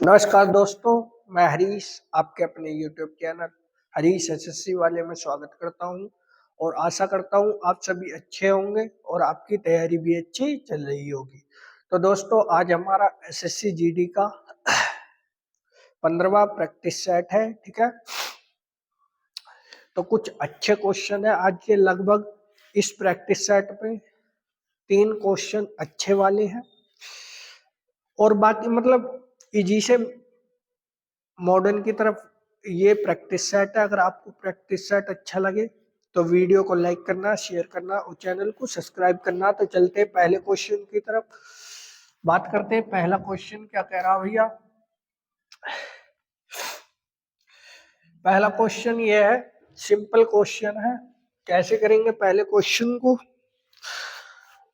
नमस्कार दोस्तों, मैं हरीश आपके अपने YouTube चैनल हरीश एसएससी वाले में स्वागत करता हूं और आशा करता हूं आप सभी अच्छे होंगे और आपकी तैयारी भी अच्छी चल रही होगी। तो दोस्तों, आज हमारा एसएससी जीडी का 15वां प्रैक्टिस सेट है। ठीक है, तो कुछ अच्छे क्वेश्चन है आज के। लगभग इस प्रैक्टिस सेट पे 3 क्वेश्चन अच्छे वाले हैं और बाकी मतलब इजी से मॉडर्न की तरफ ये प्रैक्टिस सेट है। अगर आपको प्रैक्टिस सेट अच्छा लगे तो वीडियो को लाइक करना, शेयर करना और चैनल को सब्सक्राइब करना। तो चलते हैं पहले क्वेश्चन की तरफ, बात करते हैं। पहला क्वेश्चन क्या कह रहा भैया? पहला क्वेश्चन ये है, सिंपल क्वेश्चन है। कैसे करेंगे पहले क्वेश्चन को?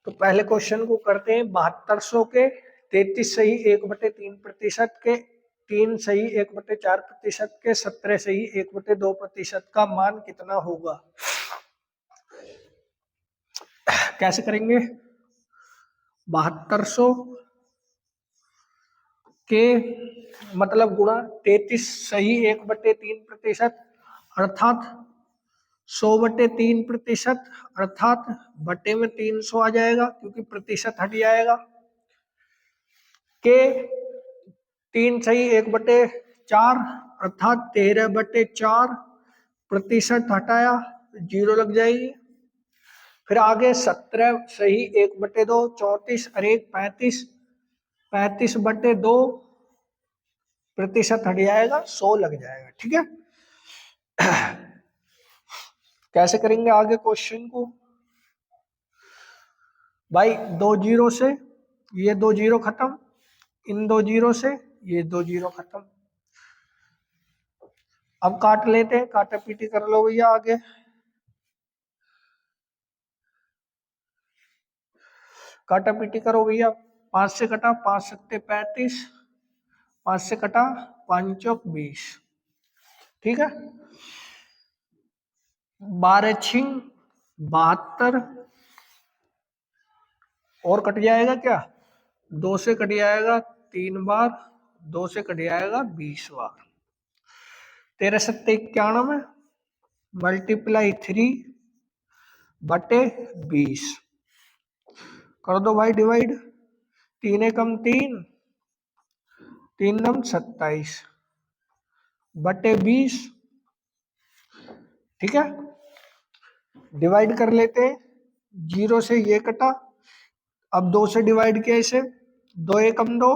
तो पहले क्वेश्चन को करते हैं 7200 के 33 सही 1/3% के 3 सही 1/4% के 17 सही 1/2% का मान कितना होगा? कैसे करेंगे? 7200 के मतलब गुणा 33 सही 1/3% अर्थात 100/3% अर्थात बटे में 300 आ जाएगा क्योंकि प्रतिशत हट जाएगा। के 3 सही 1/4 अर्थात 13/4 प्रतिशत हटाया 0 लग जाएगी। फिर आगे 17 सही 1/2 34 अरे 35/2 प्रतिशत हट जाएगा 100 लग जाएगा। ठीक है, कैसे करेंगे आगे क्वेश्चन को? भाई 2 जीरो से ये 2 जीरो खत्म, इन 2 जीरो से ये 2 जीरो खत्म। अब काट लेते हैं, काटा पीटी कर लो भैया। आगे काटा पीटी करो भैया। 5 से कटा 5 सत्ते 35, 5 से कटा 5 चौक 20। ठीक है, 12 छिंग 72 और कट जाएगा क्या? 2 से कट जाएगा 3 बार, 2 से कट जाएगा 20 बार। 13 सत्ते 91 मल्टीप्लाई 3/20 कर दो भाई डिवाइड। 3 एकम 3, 3 नम 27 बटे 20। ठीक है, डिवाइड कर लेते हैं। 0 से ये कटा, अब 2 से डिवाइड किया इसे। 2 एकम 2,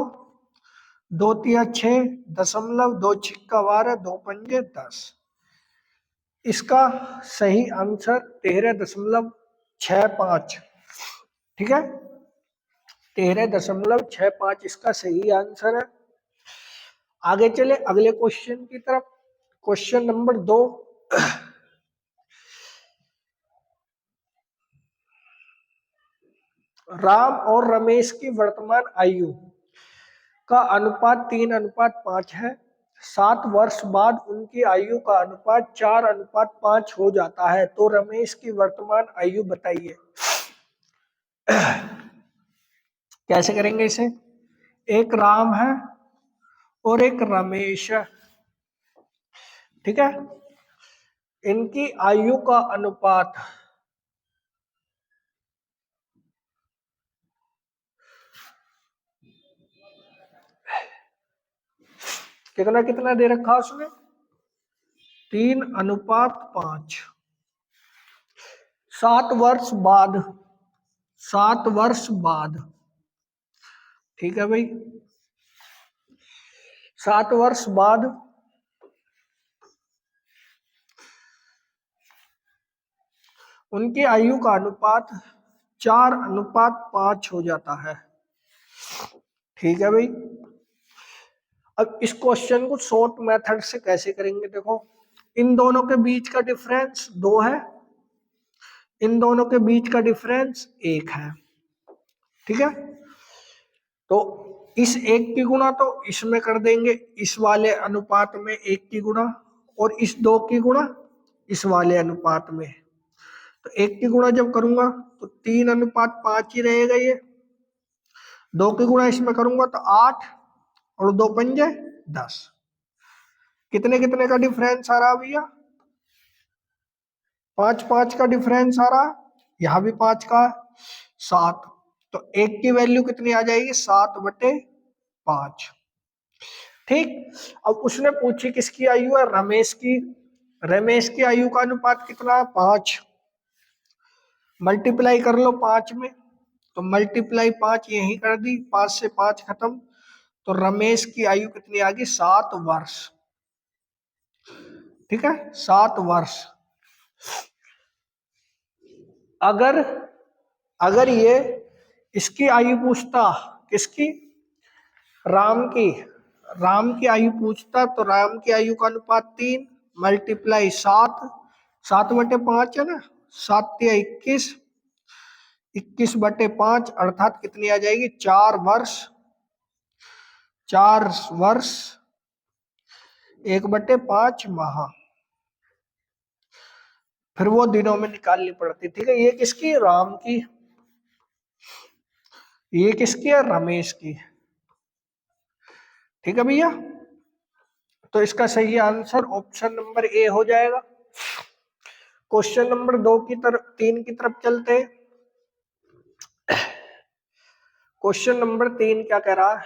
2 तिया 6 दशमलव 2 छिक्का 12 2 पंजे 10। इसका सही आंसर 13.65। ठीक है, 13.65 इसका सही आंसर है। आगे चले अगले क्वेश्चन की तरफ। क्वेश्चन नंबर 2, राम और रमेश की वर्तमान आयु का अनुपात 3:5 है। 7 वर्ष बाद उनकी आयु का अनुपात 4:5 हो जाता है। तो रमेश की वर्तमान आयु बताइए। कैसे करेंगे इसे? एक राम है और एक रमेश है। ठीक है, इनकी आयु का अनुपात कितना कितना दे रखा उसमें? 3:5। 7 वर्ष बाद, 7 वर्ष बाद। ठीक है भाई, 7 वर्ष बाद उनकी आयु का अनुपात 4:5 हो जाता है। ठीक है भाई, अब इस क्वेश्चन को शॉर्ट मेथड से कैसे करेंगे? देखो, इन दोनों के बीच का डिफरेंस 2 है, इन दोनों के बीच का डिफरेंस 1 है। ठीक है, तो इस 1 की गुणा तो इसमें कर देंगे, इस वाले अनुपात में 1 की गुणा, और इस 2 की गुणा इस वाले अनुपात में। तो 1 की गुणा जब करूंगा तो 3:5 ही रहेगा। ये 2 की गुणा इसमें करूंगा तो 8 और 2 पंजे 10। कितने कितने का डिफरेंस आ रहा भैया? 5 5 का डिफरेंस आ रहा, यहाँ भी 5 का, 7। तो एक की वैल्यू कितनी आ जाएगी? 7/5। ठीक। अब उसने पूछी किसकी आयु है? रमेश की। रमेश की आयु का अनुपात कितना है? 5। मल्टीप्लाई कर लो 5 में, तो मल्टीप्लाई 5 यही कर दी, 5 से 5 खत्म। तो रमेश की आयु कितनी आ गई? 7 वर्ष। ठीक है, 7 वर्ष। अगर अगर ये इसकी आयु पूछता, किसकी? राम की। राम की आयु पूछता तो राम की आयु का अनुपात 3 मल्टीप्लाई 7, 7/5 है ना, 7 या 21, 21/5 अर्थात कितनी आ जाएगी? 4 वर्ष। 4 वर्ष 1/5 माह। फिर वो दिनों में निकालनी पड़ती। ठीक है, ये किसकी? राम की। ये किसकी है? रमेश की। ठीक है भैया, तो इसका सही आंसर ऑप्शन नंबर ए हो जाएगा। क्वेश्चन नंबर 2 की तरफ, 3 की तरफ चलते हैं। क्वेश्चन नंबर 3 क्या कह रहा है?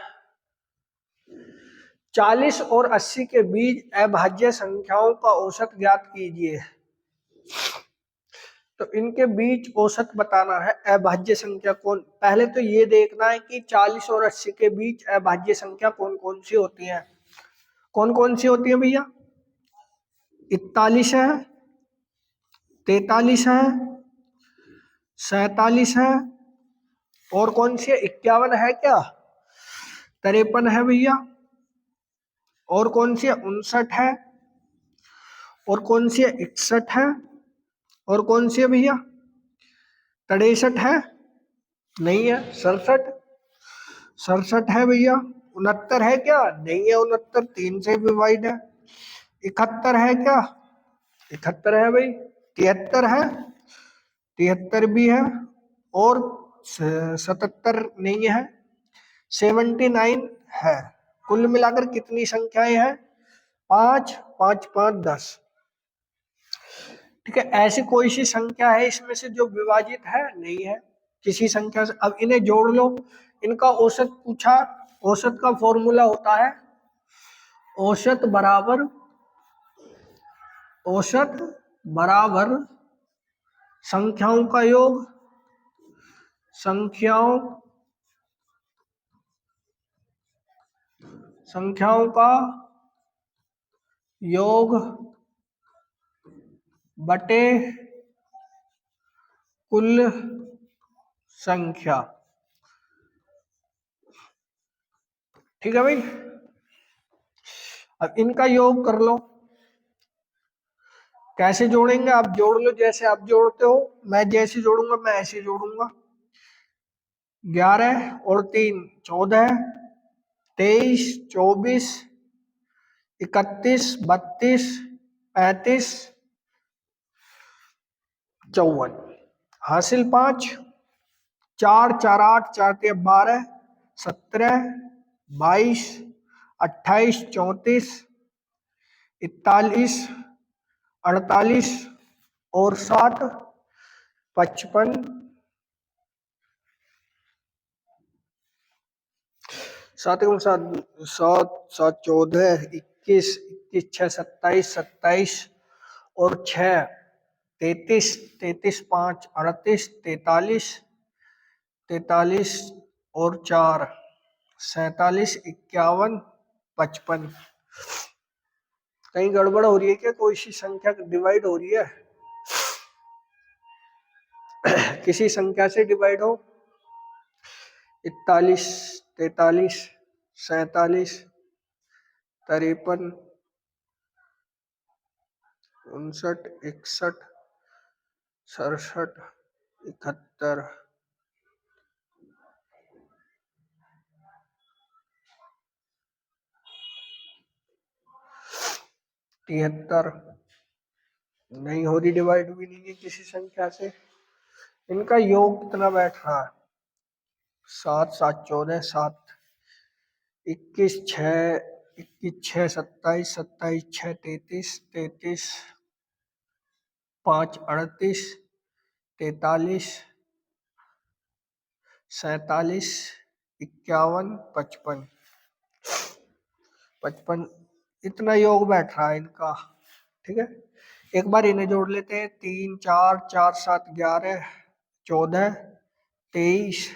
40 और 80 के बीच अभाज्य संख्याओं का औसत ज्ञात कीजिए। तो इनके बीच औसत बताना है। अभाज्य संख्या कौन, पहले तो ये देखना है कि 40 और 80 के बीच अभाज्य संख्या कौन कौन सी होती है। कौन कौन सी होती है भैया? 41 है, 43 है, 47 है, और कौन सी है? 51 है क्या? 53 है भैया, और कौन सी है? 59 है, और कौन सी है? 61 है, और कौन सी है भैया? 63 है, नहीं है। 67, 67 है भैया। 69 है क्या? नहीं है। 69 3 से डिवाइड है। 71 है क्या? 71 है भाई। 73 है, 73 भी है, और 77 नहीं है। 79 है। कुल मिलाकर कितनी संख्याएं हैं? 5 5 5 10। ठीक है, ऐसी कोई सी संख्या है इसमें से जो विभाजित है? नहीं है किसी संख्या से। अब इन्हें जोड़ लो, इनका औसत पूछा। औसत का फॉर्मूला होता है औसत बराबर, औसत बराबर संख्याओं का योग, संख्याओं संख्याओं का योग बटे कुल संख्या। ठीक है भाई, अब इनका योग कर लो। कैसे जोड़ेंगे? आप जोड़ लो जैसे आप जोड़ते हो, मैं जैसे जोड़ूंगा मैं ऐसे जोड़ूंगा। 11 और 3 14, 23 24, 31 32, 35 54। हासिल 5, 4 4 8 4 3 12, 17 22, 28 34, 41 48, और 7 55। 7 7 7 7 14, 21 21 6 27 27, और 6 33 33 5 38 43 43, और 4 47 51 55। कहीं गड़बड़ हो रही है क्या? कोई सी संख्या डिवाइड हो रही है? किसी संख्या से डिवाइड हो। 41 43 47 53 59 61 67 71 73। नहीं हो रही, डिवाइड भी नहीं है किसी संख्या से। इनका योग कितना बैठ रहा है? 7 7 14, 7 21 6 21 6 27 27 6 33 33 5 38 43 47 51 55 55 इतना योग बैठ रहा है इनका। ठीक है, एक बार इन्हें जोड़ लेते हैं। 3 4 4 7 11 14 23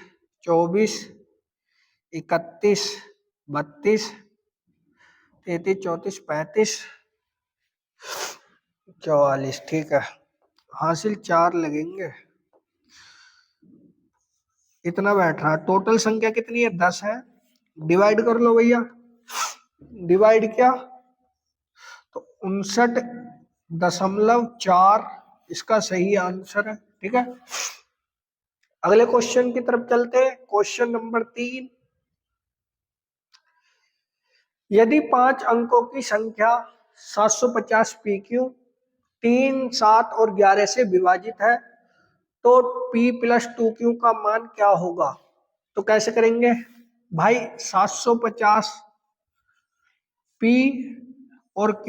24 31 32 33 34 35 44। ठीक है, हासिल 4 लगेंगे। इतना बैठ रहा। टोटल संख्या कितनी है? 10 है। डिवाइड कर लो भैया। डिवाइड क्या? तो 59.4 इसका सही आंसर है। ठीक है, अगले क्वेश्चन की तरफ चलते हैं। क्वेश्चन नंबर 3, यदि 5 अंकों की संख्या 750 PQ 3, 7 और 11 से विभाजित है तो P + 2Q का मान क्या होगा? तो कैसे करेंगे भाई? 750 P और Q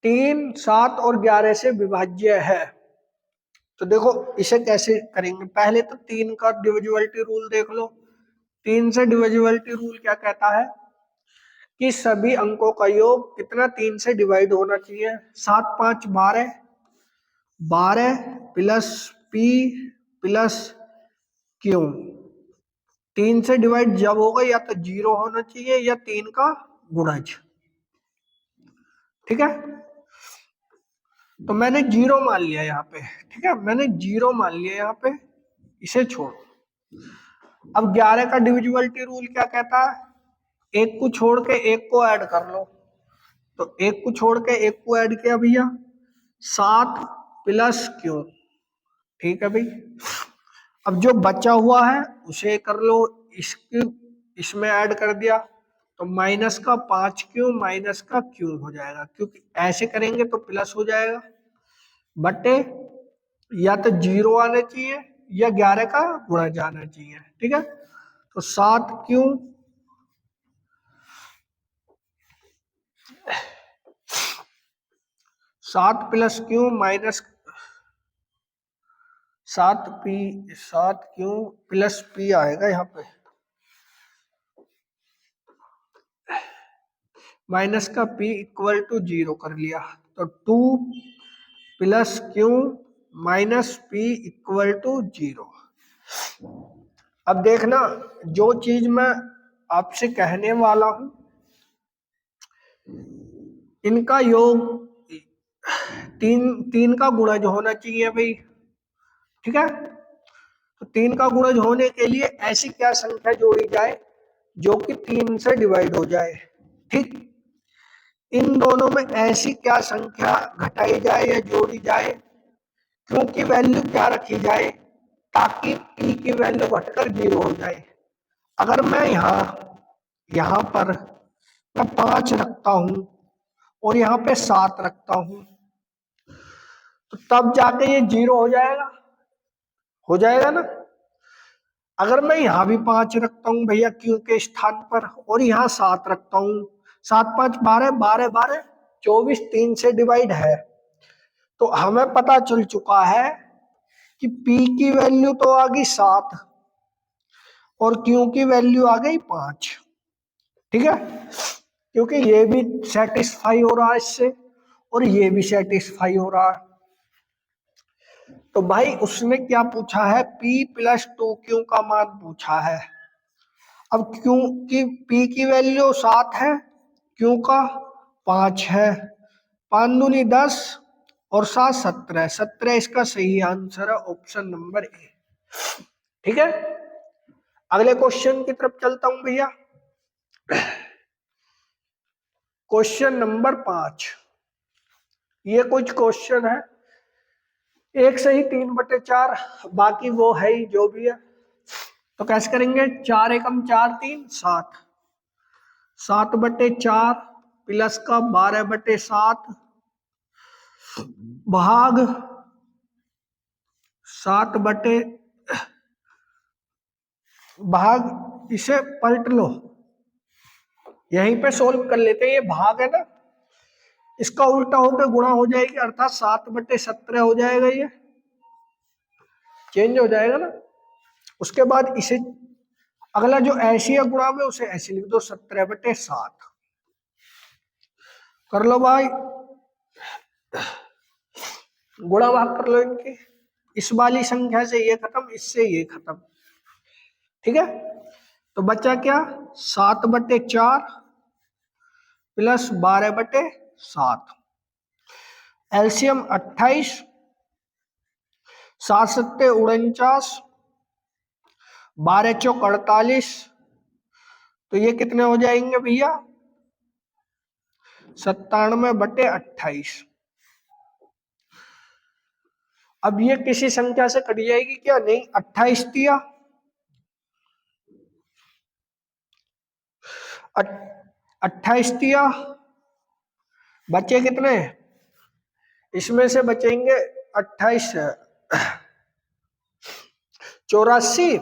3, 7 और 11 से विभाज्य है। तो देखो इसे कैसे करेंगे। पहले तो 3 का डिविजिबिलिटी रूल देख लो। 3 से डिविजिबिलिटी रूल क्या कहता है कि सभी अंकों का योग कितना 3 से डिवाइड होना चाहिए। 7 5 12 12 प्लस P प्लस Q 3 से डिवाइड जब होगा या तो 0 होना चाहिए या 3 का गुणज। ठीक है, तो मैंने 0 मान लिया यहाँ पे। ठीक है, मैंने 0 मान लिया यहाँ पे, इसे छोड़ो। अब 11 का डिविजिबिलिटी रूल क्या कहता है? एक को छोड़ के एक को ऐड कर लो। तो एक को छोड़ के एक को ऐड किया भैया, 7 प्लस Q। ठीक है भाई, अब जो बचा हुआ है उसे कर लो। इसमें ऐड कर दिया तो माइनस का 5Q माइनस का Q हो जाएगा, क्योंकि ऐसे करेंगे तो प्लस हो जाएगा। बटे या तो 0 आना चाहिए या 11 का गुणा जाना चाहिए। ठीक है, तो 7Q 7 plus Q minus 7Q plus P आएगा यहाँ पे। माइनस का P इक्वल टू 0 कर लिया तो 2 plus Q minus P equal to 0। अब देखना, जो चीज मैं आपसे कहने वाला हूं इनका योग 3 का गुणज होना चाहिए भाई। ठीक है, तो 3 का गुणज होने के लिए ऐसी क्या संख्या जोड़ी जाए जो कि 3 से डिवाइड हो जाए। ठीक, इन दोनों में ऐसी क्या संख्या घटाई जाए या जोड़ी जाए, क्योंकि वैल्यू क्या रखी जाए ताकि P की वैल्यू घटकर 0 हो जाए। अगर मैं यहाँ पर मैं 5 रखता हूं और यहाँ पे 7 रखता हूं तो तब जाके ये 0 हो जाएगा। हो जाएगा ना। अगर मैं यहाँ भी 5 रखता हूँ भैया Q के स्थान पर और यहाँ 7 रखता हूँ, 7 5 12 12 12 24 3 से डिवाइड है, तो हमें पता चल चुका है कि P की वैल्यू तो आ गई 7 और Q की वैल्यू आ गई 5। ठीक है, क्योंकि ये भी सेटिस्फाई हो रहा है इससे और ये भी सेटिस्फाई हो रहा है। तो भाई उसने क्या पूछा है? P + 2Q का मान पूछा है। अब Q की P की वैल्यू 7 है, Q का 5 है। 5 दूनी 10 और 7 17। 17 इसका सही आंसर है, ऑप्शन नंबर ए। ठीक है, अगले क्वेश्चन की तरफ चलता हूं भैया। क्वेश्चन नंबर 5, ये कुछ क्वेश्चन है। 1 से ही 3/4, बाकी वो है ही जो भी है। तो कैसे करेंगे? 4 एकम 4 3 7, 7/4 प्लस का 12/7 भाग 7 बटे भाग इसे पलट लो, यहीं पे सोल्व कर लेते हैं। ये भाग है ना, इसका उल्टा होकर गुणा हो जाएगी, अर्थात 7/17 हो जाएगा, ये चेंज हो जाएगा ना। उसके बाद इसे अगला जो ऐसी है गुणा में, उसे ऐसे लिख दो 17/7। कर लो भाई, गुणा भाग कर लो इनकी। इस वाली संख्या से ये खत्म, इससे ये खत्म, ठीक है। तो बचा क्या, 7/4 प्लस 12/7। एलसीएम 28, 7 सत्ते 49, 12 चौक 48। तो ये कितने हो जाएंगे भैया, 97/28। अब ये किसी संख्या से कट जाएगी क्या, नहीं, 28 दिया, 28 दिया, बचे कितने, इसमें से बचेंगे 28 84,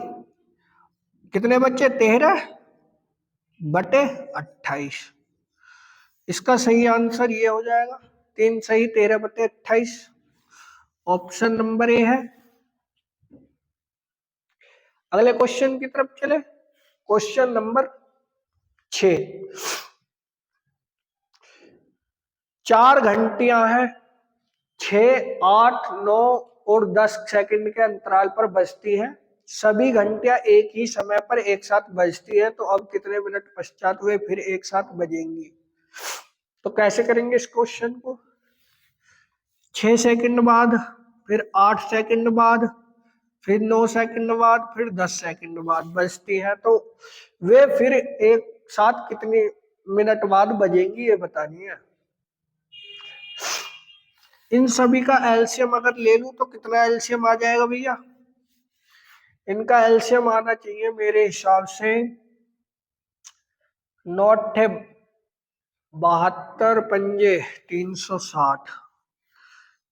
कितने बच्चे, 13/28। इसका सही आंसर ये हो जाएगा, 3 सही 13/28, ऑप्शन नंबर ए है। अगले क्वेश्चन की तरफ चले, क्वेश्चन नंबर 6। 4 घंटियां हैं, 6, 8, 9 और 10 सेकंड के अंतराल पर बजती हैं। सभी घंटियां एक ही समय पर एक साथ बजती है, तो अब कितने मिनट पश्चात वे फिर एक साथ बजेंगी। तो कैसे करेंगे इस क्वेश्चन को, 6 सेकंड बाद, फिर 8 सेकंड बाद, फिर 9 सेकंड बाद, फिर 10 सेकंड बाद बजती है, तो वे फिर एक साथ कितनी मिनट बाद बजेंगी, ये बतानी है। इन सभी का एलसीएम अगर ले लूं तो कितना एलसीएम आ जाएगा भैया, इनका एलसीएम आना चाहिए मेरे हिसाब से 9×72 पंजे 360।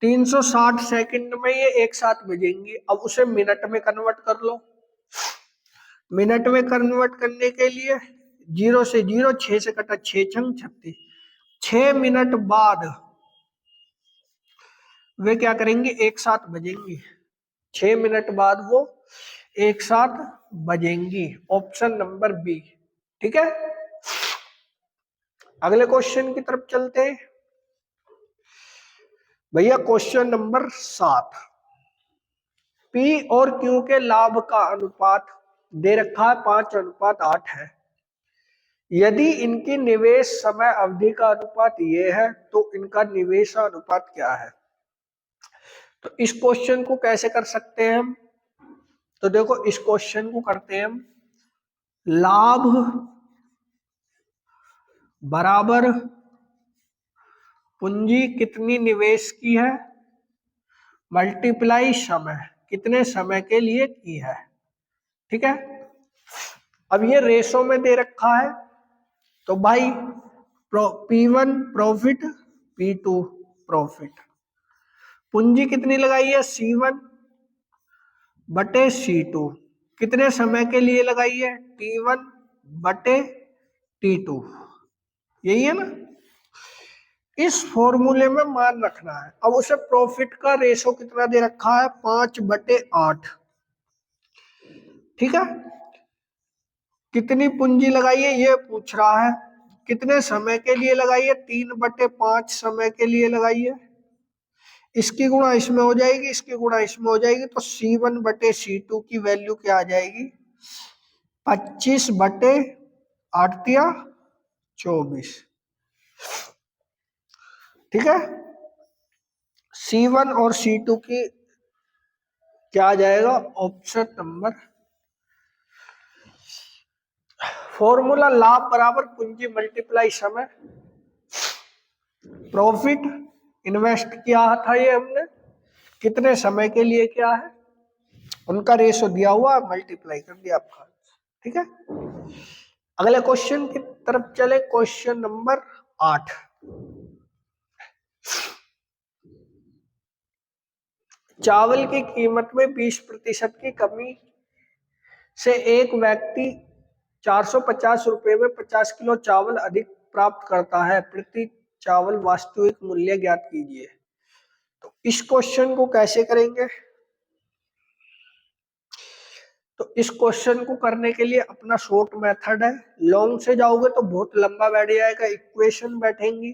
360 सेकंड में ये एक साथ बजेंगी। अब उसे मिनट में कन्वर्ट कर लो। मिनट में कन्वर्ट करने के लिए 0 से 0, 6 से कटा 6 छंग 36, 6 मिनट बाद वे क्या करेंगे, एक साथ बजेंगी। 6 मिनट बाद वो एक साथ बजेंगी, ऑप्शन नंबर बी, ठीक है। अगले क्वेश्चन की तरफ चलते हैं भैया, क्वेश्चन नंबर 7। पी और क्यू के लाभ का अनुपात दे रखा है 5:8 है। यदि इनकी निवेश समय अवधि का अनुपात ये है, तो इनका निवेश अनुपात क्या है। तो इस क्वेश्चन को कैसे कर सकते हैं हम, तो देखो इस क्वेश्चन को करते हैं हम, लाभ बराबर पूंजी कितनी निवेश की है मल्टीप्लाई समय, कितने समय के लिए की है, ठीक है। अब ये रेशो में दे रखा है, तो भाई P1 प्रॉफिट, P2 प्रॉफिट, पूंजी कितनी लगाई है C1/C2, कितने समय के लिए लगाई है T1/T2, यही है ना। इस फॉर्मूले में मान रखना है। अब उसे प्रॉफिट का रेशो कितना दे रखा है 5/8, ठीक है। कितनी पूंजी लगाई है ये पूछ रहा है, कितने समय के लिए लगाई है 3/5 समय के लिए लगाई है। इसकी गुणा इसमें हो जाएगी, इसकी गुणा इसमें हो जाएगी, तो C1/C2 की वैल्यू क्या आ जाएगी 25/8×24, ठीक है। C1 और C2 की क्या आ जाएगा, ऑप्शन नंबर, फॉर्मूला लाभ बराबर पूंजी मल्टीप्लाई समय, प्रॉफिट इन्वेस्ट किया था ये हमने, कितने समय के लिए क्या है, उनका रेशो दिया हुआ, मल्टीप्लाई कर दिया आपका, ठीक है। अगले क्वेश्चन की तरफ चले, क्वेश्चन नंबर 8। चावल की कीमत में 20% की कमी से एक व्यक्ति ₹450 में 50 किलो चावल अधिक प्राप्त करता है, प्रति चावल वास्तविक मूल्य ज्ञात कीजिए। तो इस क्वेश्चन को कैसे करेंगे? तो इस क्वेश्चन को करने के लिए अपना शॉर्ट मेथड है, लॉन्ग से जाओगे तो बहुत लंबा बैठ जाएगा, इक्वेशन बैठेंगी।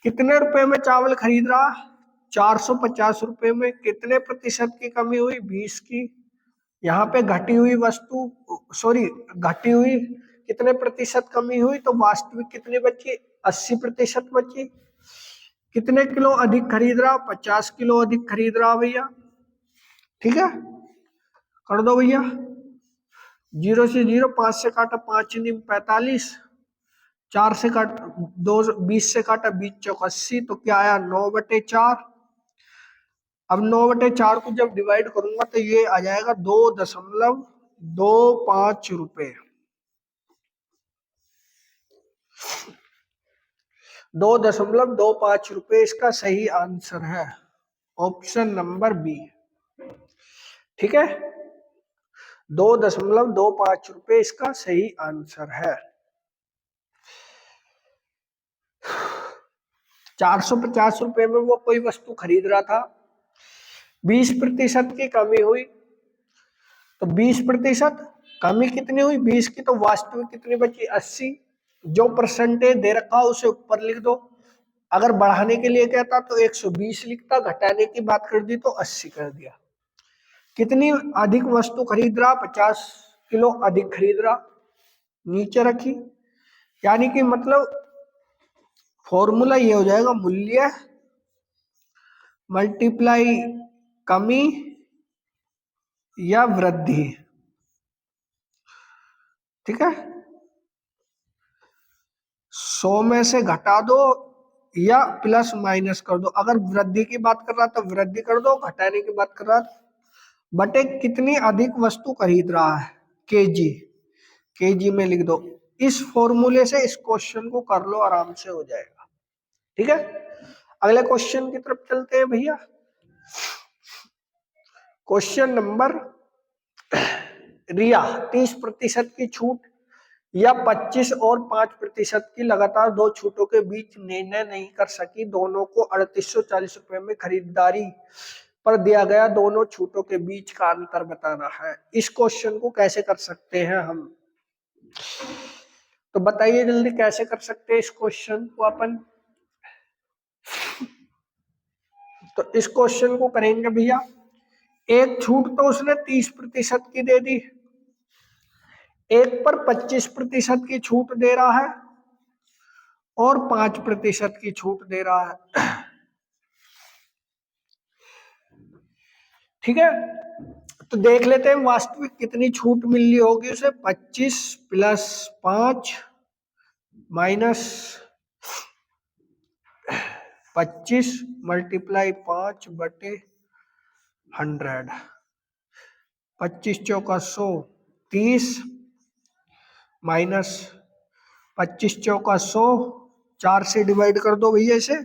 कितने रुपए में चावल खरीद रहा? ₹450 में। कितने प्रतिशत की कमी हुई? 20 की। यहाँ पे घटी हुई वस्तु, सॉरी, घटी हुई कितने प्रतिशत कमी हुई, तो वास्तविक कितनी बची? 80% बची। कितने किलो अधिक खरीद रहा? 50 किलो अधिक खरीद रहा भैया। ठीक है, कर दो भैया। 0 से 0, 5 से काटा 5 × 45, 4 से काट 2, 20 से काटा 20 चौक 80, तो क्या आया? 9/4। अब 9/4 को जब डिवाइड करूंगा तो ये आ जाएगा 2.25 रुपए। 2.25 रुपए इसका सही आंसर है, ऑप्शन नंबर बी। ठीक है, 2.25 रुपए इसका सही आंसर है। 450 रुपए में वो कोई वस्तु खरीद रहा था, 20% की कमी हुई, तो 20% कमी कितनी हुई? 20 की, तो वास्तविक कितनी बची? 80। जो परसेंटेज दे रखा उसे ऊपर लिख दो। अगर बढ़ाने के लिए कहता तो 120 लिखता, घटाने की बात कर दी तो 80 कर दिया। कितनी अधिक वस्तु खरीद रहा? 50 किलो अधिक खरीद रहा, नीचे रखी। यानी कि मतलब फॉर्मूला ये हो जाएगा, मूल्य मल्टीप्लाई कमी या वृद्धि। ठीक है, 100 में से घटा दो या प्लस माइनस कर दो। अगर वृद्धि की बात कर रहा तो वृद्धि कर दो, घटाने की बात कर रहा बटे कितनी अधिक वस्तु खरीद रहा है, केजी, केजी में लिख दो। इस फॉर्मूले से इस क्वेश्चन को कर लो, आराम से हो जाएगा। ठीक है, अगले क्वेश्चन की तरफ चलते हैं भैया। क्वेश्चन नंबर रिया 30% की छूट या 25 और 5% की लगातार 2 छूटों के बीच निर्णय नहीं कर सकी। दोनों को 3840 रुपए में खरीदारी पर दिया गया, दोनों छूटों के बीच का अंतर बताना है। इस क्वेश्चन को कैसे कर सकते हैं हम? तो बताइए जल्दी, कैसे कर सकते हैं इस क्वेश्चन को अपन? तो इस क्वेश्चन को करेंगे भैया, एक छूट तो उसने 30% की दे दी, एक पर 25% की छूट दे रहा है और 5% की छूट दे रहा है। ठीक है, तो देख लेते हैं वास्तविक कितनी छूट मिल रही होगी उसे। 25 + 5 माइनस 25 × 5/100, 25 चौका 100, 30 माइनस 25 चौका 100, 4 से डिवाइड कर दो भैया इसे।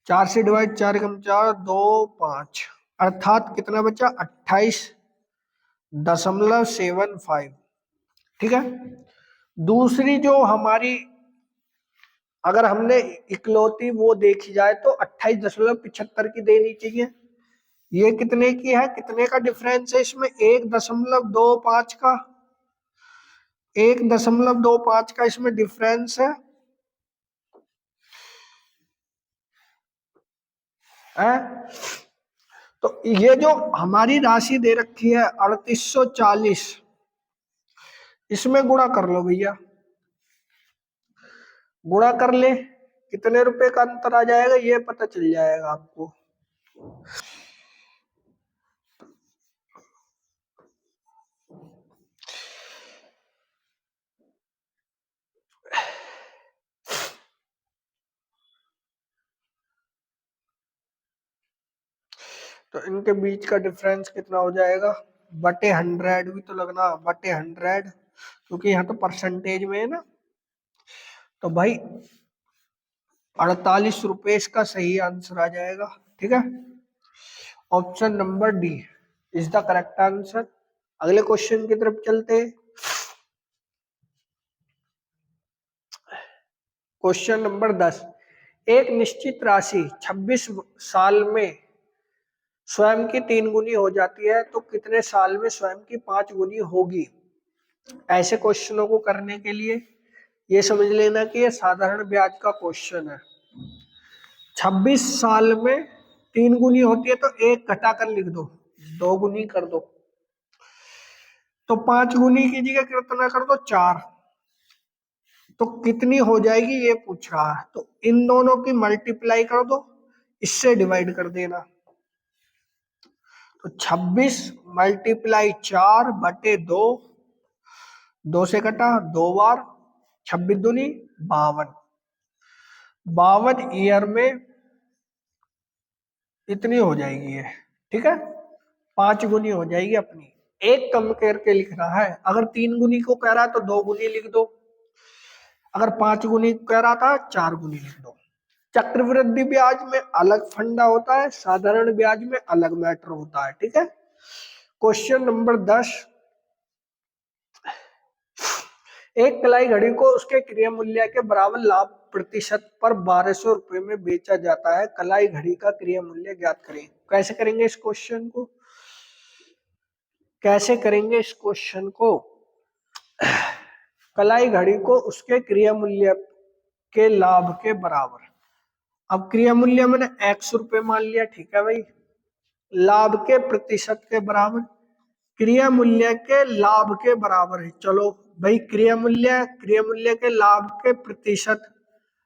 4 से डिवाइड, 4 × 4 2 5, अर्थात कितना बचा? 28.75। ठीक है, दूसरी जो हमारी, अगर हमने इकलौती वो देखी जाए तो 28.75 की देनी चाहिए। ये कितने की है? कितने का डिफरेंस है इसमें? 1.25 का, 1.25 का इसमें डिफरेंस है। तो ये जो हमारी राशि दे रखी है 3840, इसमें गुणा कर लो भैया, गुणा कर ले, कितने रुपए का अंतर आ जाएगा ये पता चल जाएगा आपको। तो इनके बीच का डिफरेंस कितना हो जाएगा? बटे 100 भी तो लगना, बटे 100, क्योंकि यहाँ तो परसेंटेज में है ना। तो भाई 48 रुपए इसका सही आंसर आ जाएगा। ठीक है, option number D is the correct answer. अगले क्वेश्चन की तरफ चलते हैं। क्वेश्चन नंबर 10, एक निश्चित राशि 26 साल में स्वयं की 3 गुनी हो जाती है तो कितने साल में स्वयं की 5 गुनी होगी। ऐसे क्वेश्चनों को करने के लिए ये समझ लेना कि ये साधारण ब्याज का क्वेश्चन है। 26 साल में 3 गुनी होती है तो 1 घटा कर लिख दो, 2 गुनी कर दो, तो 5 गुनी की जगह कितना कर दो, 4, तो कितनी हो जाएगी ये पूछ रहा है। तो इन दोनों की मल्टीप्लाई कर दो, इससे डिवाइड कर देना। तो 26 मल्टीप्लाई 4 बटे 2, 2 से कटा 2 बार, 26 दूनी 52, 52 ईयर में इतनी हो जाएगी ये, ठीक है, 5 गुनी हो जाएगी अपनी। एक कम करके लिख रहा है, अगर 3 गुनी को कह रहा है तो 2 गुनी लिख दो, अगर 5 गुनी कह रहा था 4 गुनी लिख दो। चक्रवृद्धि ब्याज में अलग फंडा होता है, साधारण ब्याज में अलग मैटर होता है, ठीक है। क्वेश्चन नंबर 10, एक कलाई घड़ी को उसके क्रय मूल्य के बराबर लाभ प्रतिशत पर 1200 रुपए में बेचा जाता है। कलाई घड़ी का क्रय मूल्य ज्ञात करें। कैसे करेंगे इस क्वेश्चन को, कैसे करेंगे इस क्वेश्चन को। कलाई घड़ी को उसके क्रय मूल्य के लाभ के बराबर, अब क्रय मूल्य मैंने 100 रुपए मान लिया, ठीक है भाई, लाभ के प्रतिशत के बराबर, क्रय मूल्य के लाभ के बराबर है। चलो भाई, क्रय मूल्य के लाभ के प्रतिशत,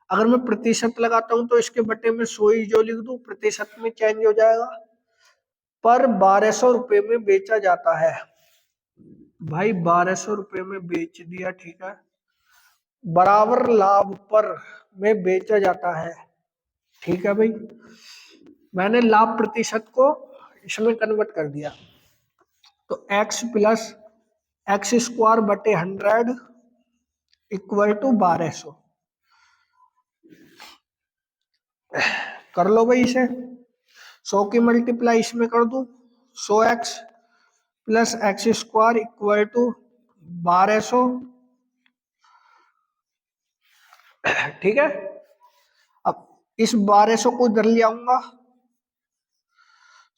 अगर मैं प्रतिशत लगाता हूं तो इसके बटे में 100 ही जो लिख दूं, प्रतिशत में चेंज हो जाएगा, पर 1200 रुपए में बेचा जाता है। भाई 1200 रुपए में बेच दिया, ठीक है, बराबर लाभ पर में बेचा जाता है, ठीक है भाई। मैंने लाभ प्रतिशत को इसमें कन्वर्ट कर दिया, तो x प्लस एक्स स्क्वायर बटे 100 इक्वल टू 1200। कर लो भाई इसे, 100 की मल्टीप्लाई इसमें कर दूं, 100x plus X square equal to 1200, ठीक है। अब इस 1200 को इधर ले आऊंगा,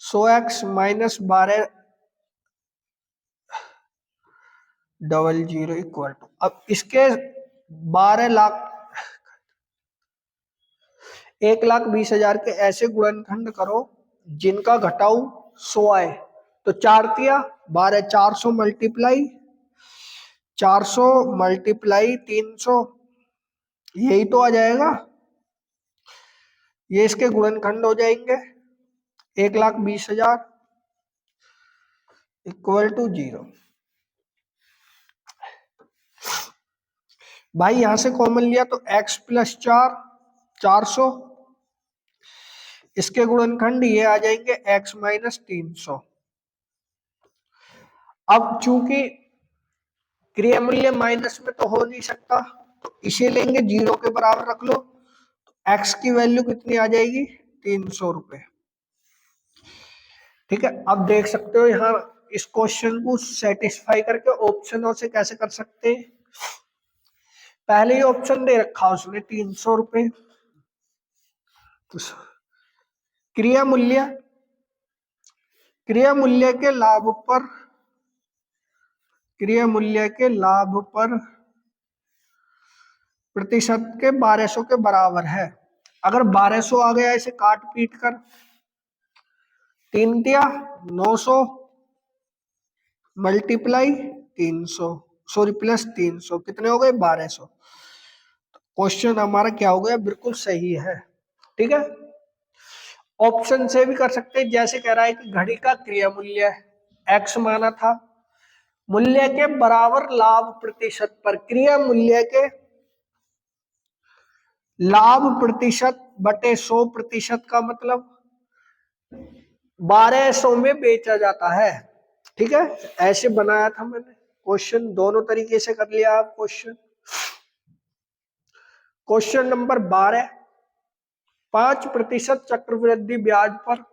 100x माइनस 1200 इक्वल टू, अब इसके 12 लाख 1,20,000 के ऐसे गुणनखंड करो जिनका घटाऊ 100 आए। तो 4 दिया 12, 400 मल्टीप्लाई 300, यही तो आ जाएगा, ये इसके गुणनखंड हो जाएंगे, 1,20,000 इक्वल टू 0। भाई यहां से कॉमन लिया तो x प्लस 4 400, इसके गुणनखंड ये आ जाएंगे x माइनस 300। अब चूंकि क्रय मूल्य माइनस में तो हो नहीं सकता, तो इसे लेंगे 0 के बराबर रख लो, तो x की वैल्यू कितनी आ जाएगी, 300 रुपए, ठीक है। अब देख सकते हो यहाँ इस क्वेश्चन को सेटिस्फाई करके ऑप्शनों से कैसे कर सकते हैं। पहले ही ऑप्शन दे रखा उसने 300 रुपए, तो क्रय मूल्य के लाभ पर, क्रय मूल्य के लाभ पर प्रतिशत के 1200 के बराबर है। अगर 1200 आ गया इसे काट पीट कर, 3 दिया 900 मल्टीप्लाई 300, सॉरी प्लस 300, कितने हो गए 1200। क्वेश्चन हमारा क्या हो गया, बिल्कुल सही है, ठीक है। ऑप्शन से भी कर सकते हैं, जैसे कह रहा है कि घड़ी का क्रय मूल्य x माना था, मूल्य के बराबर लाभ प्रतिशत पर, क्रय मूल्य के लाभ प्रतिशत बटे 100% का मतलब 1200 में बेचा जाता है, ठीक है। ऐसे बनाया था मैंने क्वेश्चन, दोनों तरीके से कर लिया आप क्वेश्चन। क्वेश्चन नंबर 12, 5% चक्रवृद्धि ब्याज पर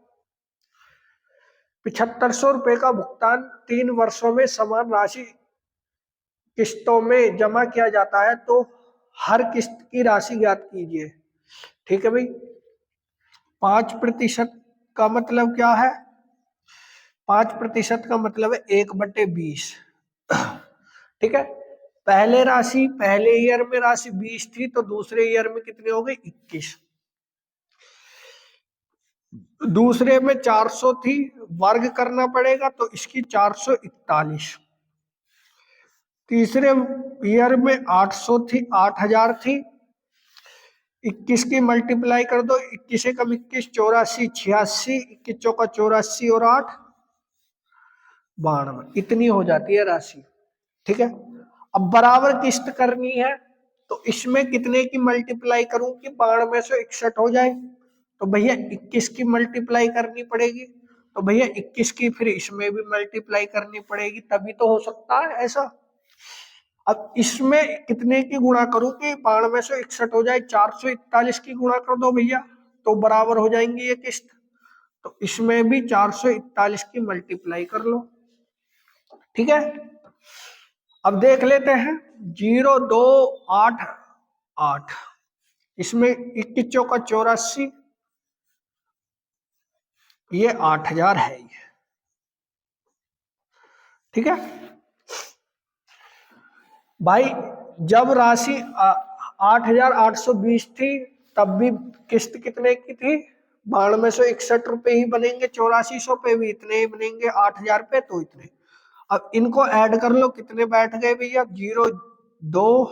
₹7500 का भुगतान 3 वर्षों में समान राशि किस्तों में जमा किया जाता है, तो हर किस्त की राशि ज्ञात कीजिए। ठीक है भाई, 5% का मतलब क्या है? 5% का मतलब है 1/20। ठीक है, पहले ईयर में राशि 20 थी, तो दूसरे ईयर में कितनी हो गई? 21। दूसरे में 400 थी, वर्ग करना पड़ेगा, तो इसकी 441। तीसरे ईयर में 800 थी, 8000 थी, 21 की मल्टीप्लाई कर दो, 21 कम 21 84, 86, 21 चौका 84 और 8 92, इतनी हो जाती है राशि। ठीक है, अब बराबर किस्त करनी है, तो इसमें कितने की मल्टीप्लाई करूं कि 92 से 61 हो जाए? तो भैया 21 की मल्टीप्लाई करनी पड़ेगी, तो भैया 21 की फिर इसमें भी मल्टीप्लाई करनी पड़ेगी, तभी तो हो सकता है ऐसा। अब इसमें कितने की गुणा करूं कि 92 से 61 हो जाए? 441 की गुणा कर दो भैया, तो बराबर हो जाएंगी ये किस्त। तो इसमें भी 441 की मल्टीप्लाई कर लो। ठीक है, अब देख लेते हैं। 0288, इसमें 21 चौका 84, ये 8000 है ये। ठीक है भाई, जब राशि 8820 थी, तब भी किस्त कितने की थी? 9261 ही बनेंगे, 8400 पे भी इतने ही बनेंगे, 8000 पे तो इतने। अब इनको ऐड कर लो, कितने बैठ गए भैया? 02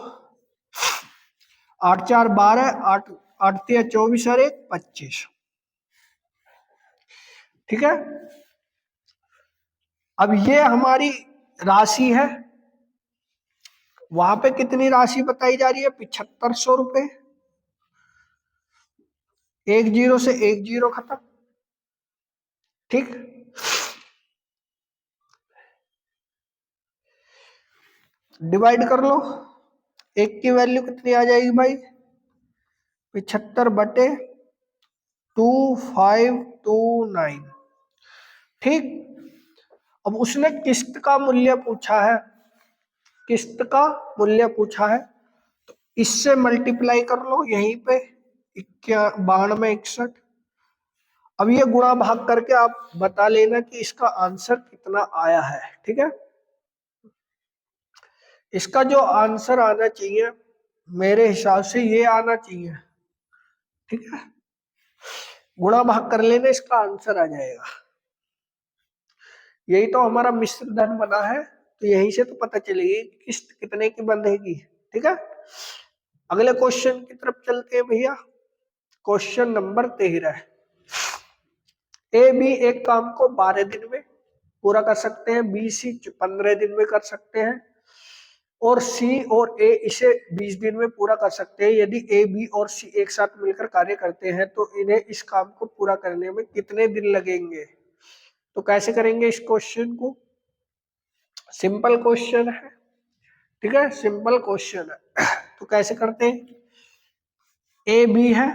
8 4 12, 8 8 3 24 और 1 25। ठीक है, अब ये हमारी राशि है। वहां पे कितनी राशि बताई जा रही है? 7500 रुपए। 1 जीरो से 1 जीरो खत्म। ठीक, डिवाइड कर लो। एक की वैल्यू कितनी आ जाएगी भाई? 75/2529। ठीक, अब उसने किस्त का मूल्य पूछा है, किस्त का मूल्य पूछा है, तो इससे मल्टीप्लाई कर लो यहीं पे, 92 61। अब ये गुणा भाग करके आप बता लेना कि इसका आंसर कितना आया है। ठीक है, इसका जो आंसर आना चाहिए मेरे हिसाब से ये आना चाहिए। ठीक है, गुणा भाग कर लेना, इसका आंसर आ जाएगा। यही तो हमारा मिश्र धन बना है, तो यहीं से तो पता चलेगी किस्त कितने की बंधेगी। ठीक है, अगले क्वेश्चन की तरफ चलते हैं भैया। Question number 13। ए बी एक काम को 12 दिन में पूरा कर सकते हैं, बी सी 15 दिन में कर सकते हैं, और सी और ए इसे 20 दिन में पूरा कर सकते हैं। यदि ए बी और सी एक साथ मिलकर कार्य करते हैं, तो इन्हें इस काम को पूरा करने में कितने दिन लगेंगे? तो कैसे करेंगे इस क्वेश्चन को? सिंपल क्वेश्चन है। ठीक है, सिंपल क्वेश्चन है। तो कैसे करते हैं? ए बी है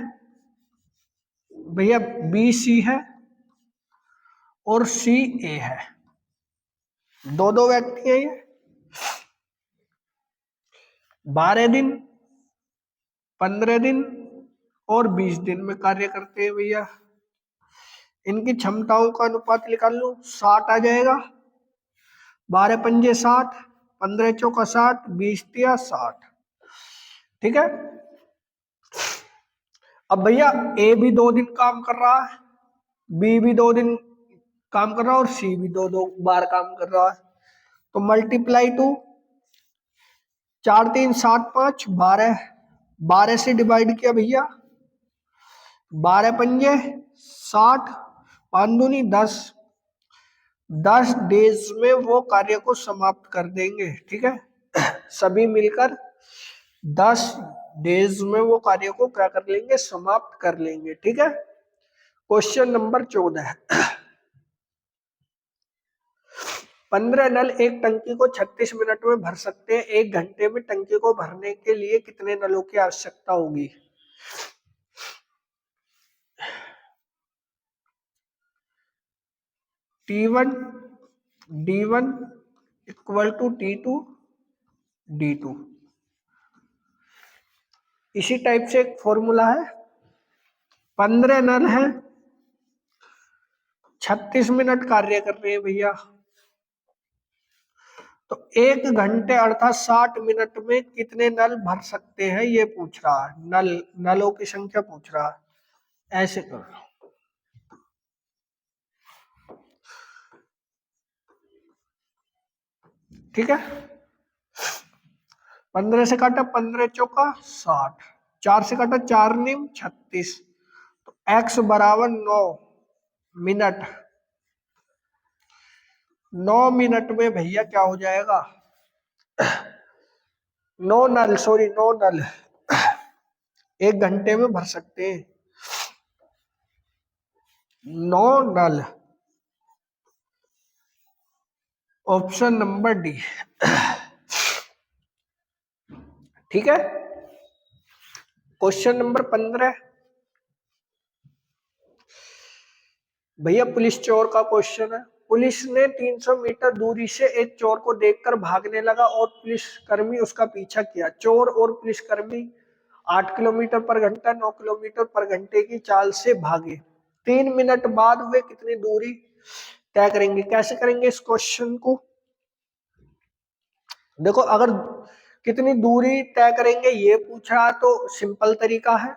भैया, बी सी है और सी ए है। दो दो व्यक्ति है ये। 12 दिन, 15 दिन और 20 दिन में कार्य करते हैं भैया। इनकी क्षमताओं का अनुपात निकाल लो, 60 आ जाएगा। 12 पंजे 60, 15 चौका 60, 20 तिया 60। ठीक है, अब भैया ए भी 2 दिन काम कर रहा है, बी भी 2 दिन काम कर रहा है, और सी भी दो दो बार काम कर रहा है। तो मल्टीप्लाई टू 4 3 7 5 12, 12 से डिवाइड किया भैया, 12 पंजे 60, 5 दूनी 10, 10 डेज में वो कार्य को समाप्त कर देंगे। ठीक है, सभी मिलकर 10 डेज में वो कार्य को क्या कर लेंगे? समाप्त कर लेंगे। ठीक है, क्वेश्चन नंबर 14। 15 नल एक टंकी को 36 मिनट में भर सकते हैं, 1 घंटे में टंकी को भरने के लिए कितने नलों की आवश्यकता होगी? T1 D1 equal to T2 D2। इसी टाइप से एक फॉर्मूला है, 15 नल है, 36 मिनट कार्य कर रहे हैं भैया, तो 1 घंटे अर्थात 60 मिनट में कितने नल भर सकते हैं ये पूछ रहा है, नलों की संख्या पूछ रहा है। ऐसे कर लो, ठीक है। 15 से काटा 15 चौका 60, 4 से काटा 4 नीम 36, तो x बराबर 9 मिनट। 9 मिनट में भैया क्या हो जाएगा, 9 नल, सॉरी 9 नल 1 घंटे में भर सकते हैं, 9 नल। ऑप्शन नंबर डी, ठीक है। क्वेश्चन नंबर 15 भैया पुलिस चोर का क्वेश्चन है। पुलिस ने 300 मीटर दूरी से एक चोर को देखकर भागने लगा और पुलिसकर्मी उसका पीछा किया। चोर और पुलिसकर्मी 8 किलोमीटर पर घंटा 9 किलोमीटर पर घंटे की चाल से भागे। 3 मिनट बाद वे कितनी दूरी तय करेंगे। कैसे करेंगे इस क्वेश्चन को, देखो अगर कितनी दूरी तय करेंगे ये पूछ रहा तो सिंपल तरीका है,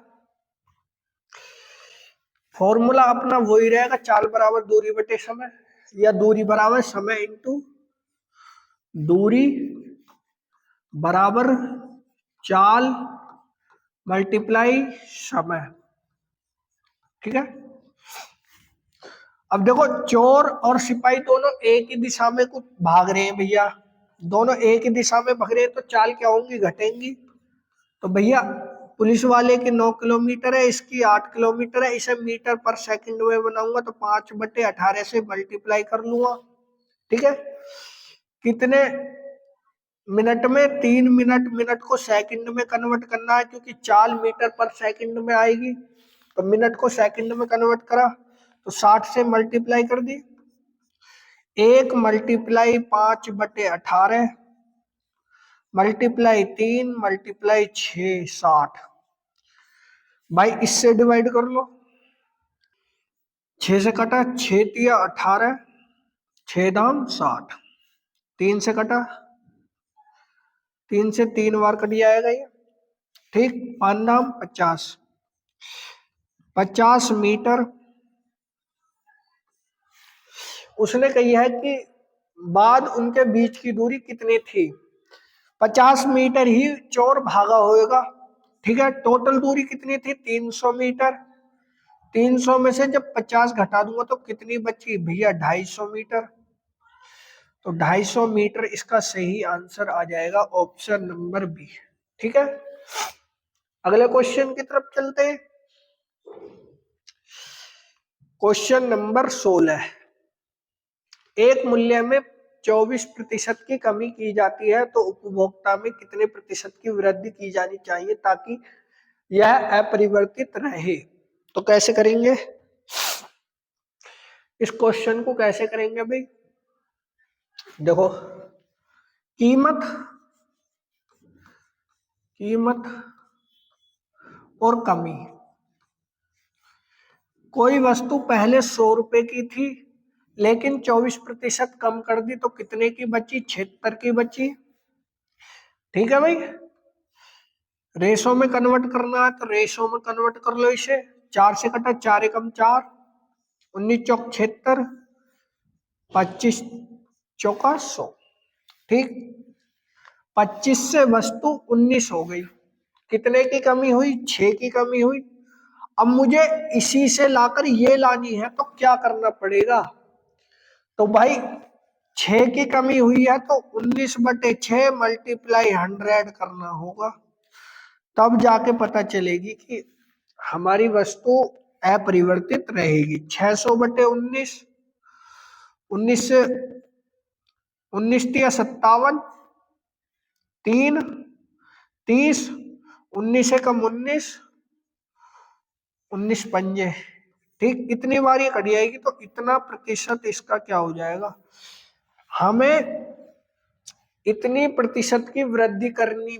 फॉर्मूला अपना वही रहेगा, चाल बराबर दूरी बटे समय, या दूरी बराबर समय इंटू दूरी बराबर चाल मल्टीप्लाई समय, ठीक है। अब देखो चोर और सिपाही दोनों एक ही दिशा में कुछ भाग रहे हैं भैया, दोनों एक ही दिशा में भाग रहे हैं, तो चाल क्या होंगी, घटेंगी। तो भैया पुलिस वाले की 9 किलोमीटर है, इसकी 8 किलोमीटर है, इसे मीटर पर सेकंड में बनाऊंगा तो 5/18 से मल्टीप्लाई कर लूंगा, ठीक है। कितने मिनट में, 3 मिनट, मिनट को सेकंड में कन्वर्ट करना है क्योंकि चाल मीटर पर सेकंड में आएगी, तो मिनट को सेकंड में कन्वर्ट करा तो 60 से मल्टीप्लाई कर दी, 1 मल्टीप्लाई 5/18 मल्टीप्लाई 3 मल्टीप्लाई 6 60। भाई इससे डिवाइड कर लो, 6 से कटा 6 तिया 18, 6 दाम 60, 3 से कटा, 3 से 3 बार कट जाएगा ये, ठीक, 5 दाम 50, 50 मीटर। उसने कही है कि बाद उनके बीच की दूरी कितनी थी, 50 मीटर ही चोर भागा होगा, ठीक है। टोटल दूरी कितनी थी, 300 मीटर, 300 में से जब 50 घटा दूंगा तो कितनी बची भैया, 250 मीटर, तो 250 मीटर इसका सही आंसर आ जाएगा ऑप्शन नंबर बी, ठीक है। अगले क्वेश्चन की तरफ चलते हैं, क्वेश्चन नंबर 16। एक मूल्य में 24% की कमी की जाती है तो उपभोक्ता में कितने प्रतिशत की वृद्धि की जानी चाहिए ताकि यह अपरिवर्तित रहे। तो कैसे करेंगे इस क्वेश्चन को, कैसे करेंगे भाई, देखो कीमत, कीमत और कमी, कोई वस्तु पहले 100 रुपए की थी लेकिन 24% कम कर दी तो कितने की बची, 76 की बची, ठीक है भाई। रेशो में कन्वर्ट करना है तो रेशो में कन्वर्ट कर लो इसे, 4 से कटा 4 एकम 4, 19 चौक 76, 25 चौका 100, ठीक। 25 से वस्तु 19 हो गई, कितने की कमी हुई, 6 की कमी हुई। अब मुझे इसी से लाकर ये लानी है तो क्या करना पड़ेगा, तो भाई 6 की कमी हुई है तो 19/6 मल्टीप्लाई 100 करना होगा, तब जाके पता चलेगी कि हमारी वस्तु अपरिवर्तित रहेगी। 600/19, 19 से 19 तिया 57, 3 30, 19 से कम 19, 19 पंजे ठीक, इतनी बार ये कट जाएगी तो इतना प्रतिशत इसका क्या हो जाएगा, हमें इतनी प्रतिशत की वृद्धि करनी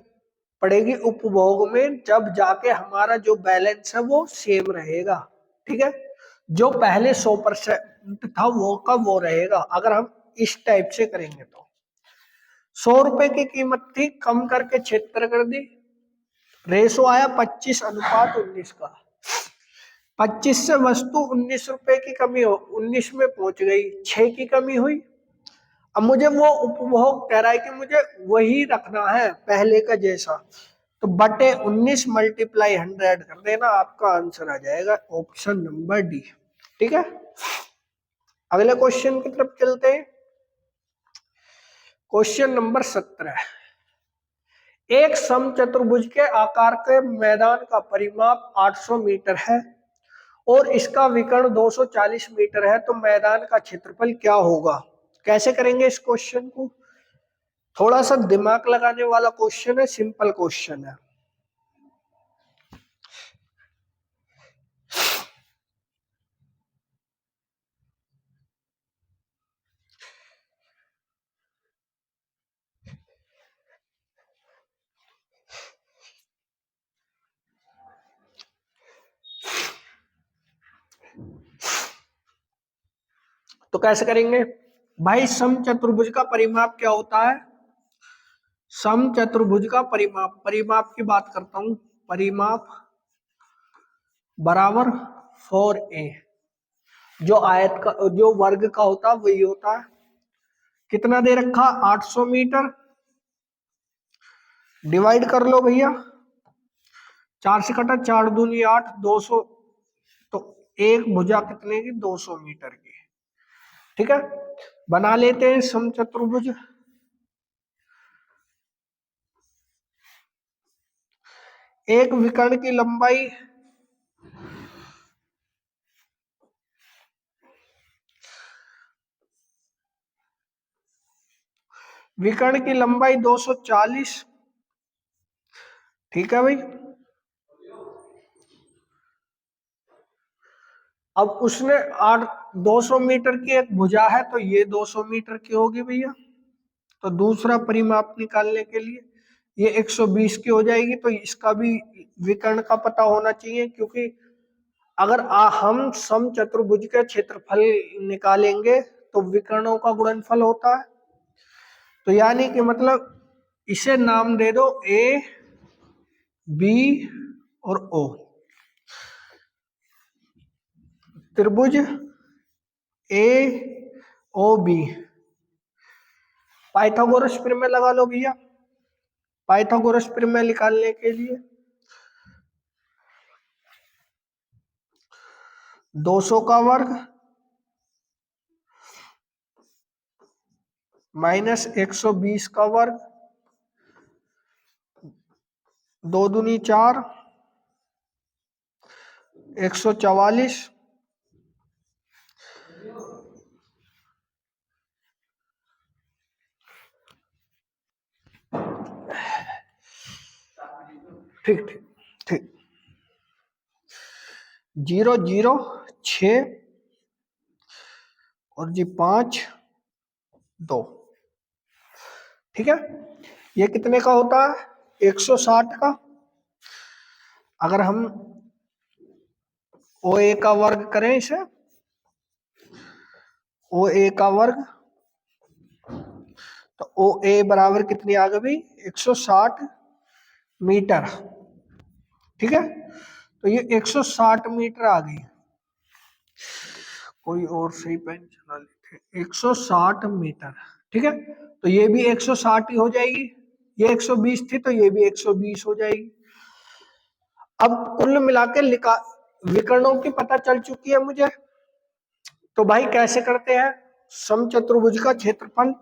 पड़ेगी उपभोग में, जब जाके हमारा जो बैलेंस है वो सेम रहेगा। ठीक है, जो पहले 100% था वो का वो रहेगा। अगर हम इस टाइप से करेंगे तो 100 रुपए की कीमत थी, कम करके 76 कर दी, रेशो आया 25:19 का। 25 से वस्तु 19 रुपए की कमी हो 19 में पहुंच गई, 6 की कमी हुई। अब मुझे वो उपभोग कह रहा है कि मुझे वही रखना है पहले का जैसा, तो बटे 19 मल्टीप्लाई 100 कर देना, आपका आंसर आ जाएगा ऑप्शन नंबर डी। ठीक है, अगले क्वेश्चन की तरफ चलते हैं। क्वेश्चन नंबर 17, एक समचतुर्भुज के आकार के मैदान का परिमाप 800 मीटर है और इसका विकर्ण 240 मीटर है, तो मैदान का क्षेत्रफल क्या होगा। कैसे करेंगे इस क्वेश्चन को, थोड़ा सा दिमाग लगाने वाला क्वेश्चन है, सिंपल क्वेश्चन है। तो कैसे करेंगे भाई, समचतुर्भुज का परिमाप क्या होता है, समचतुर्भुज का परिमाप, परिमाप की बात करता हूं, परिमाप बराबर 4a, जो आयत का जो वर्ग का होता है वही होता है। कितना दे रखा, 800 मीटर, डिवाइड कर लो भैया, 4 से कटा 4 दूनी 8, 200, तो एक भुजा कितने की, 200 मीटर की। ठीक है, बना लेते हैं समचतुर्भुज। एक विकर्ण की लंबाई विकर्ण की लंबाई 240, ठीक है भाई। अब उसने 200 मीटर की एक भुजा है, तो ये 200 मीटर की होगी भैया। तो दूसरा परिमाप निकालने के लिए ये 120 की हो जाएगी, तो इसका भी विकर्ण का पता होना चाहिए, क्योंकि अगर हम समचतुर्भुज का क्षेत्रफल निकालेंगे तो विकर्णों का गुणनफल होता है। तो यानी कि मतलब इसे नाम दे दो ए बी और ओ, त्रिभुज ए ओ बी। पाइथागोरस प्रमेय लगा लो भैया, पाइथागोरस प्रमेय निकालने के लिए 200 का वर्ग माइनस 120 का वर्ग, 2 दूनी 4, 144, ठीक ठीक ठीक, 0 0 6 और जी 5 2। ठीक है, ये कितने का होता है, 160 का। अगर हम ओ ए का वर्ग करें, इसे ओ ए का वर्ग, तो ओ ए बराबर कितनी आ गई, 160 मीटर। ठीक है, तो ये 160 मीटर आ गई। कोई और सही पेन चला लेते, 160 मीटर। ठीक है, तो ये भी 160 ही हो जाएगी, ये 120 थी तो ये भी 120 हो जाएगी। अब कुल मिला के विकर्णों की पता चल चुकी है मुझे। तो भाई कैसे करते हैं, समचतुर्भुज का क्षेत्रफल,